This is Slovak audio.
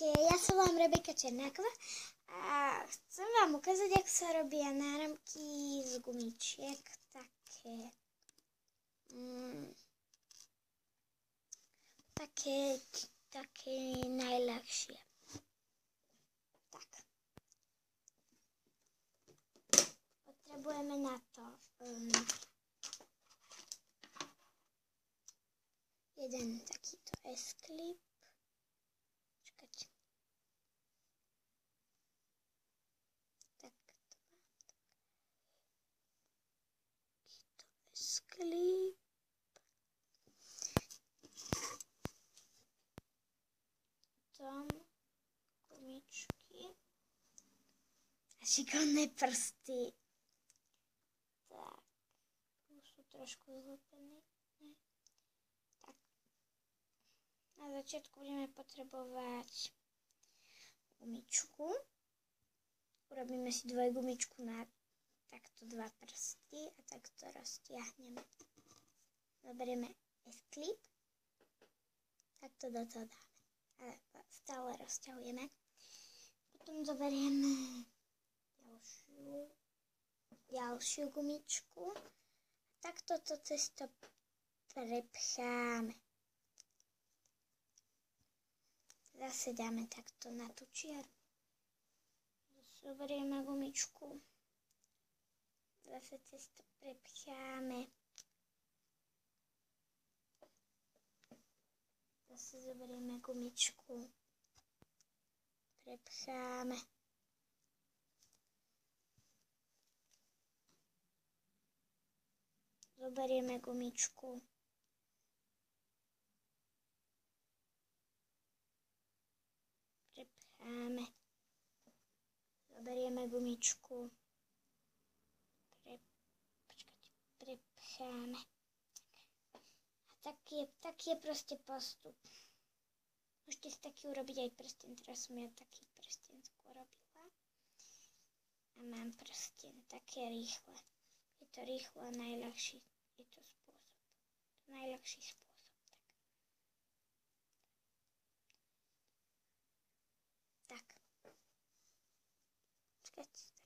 Ahojte, ja sa volám Rebeka Černáková a chcem vám ukázať, ako sa robia náramky z gumičiek, také najľahšie. Tak. Potrebujeme na to jeden takýto S-klip. Klip. Tam gumičky a šikovné prsty. Tak, už sú trošku zlepené. Tak, na začiatku budeme potrebovať gumičku. Urobíme si dvojgumičku na takto dva prsty a takto roztiahneme. Zoberieme S-klip, takto do toho dáme. Ale stále rozťahujeme. Potom zoberieme ďalšiu gumičku a takto to cesto prepcháme. Zase dáme takto na tú čiaru. Zoberieme gumičku. Zase cesto prepcháme. Zase zoberieme gumičku. Prepcháme. Zoberieme gumičku. Prepcháme. Zoberieme gumičku. Prepcháme. A taký je proste postup. Môžete si taký urobiť aj prsten. Teraz som ja taký prsten skôr robila. A mám prsten také rýchle. Je to rýchlo a najľahší je to spôsob. To najľahší spôsob. Tak. Počkajte.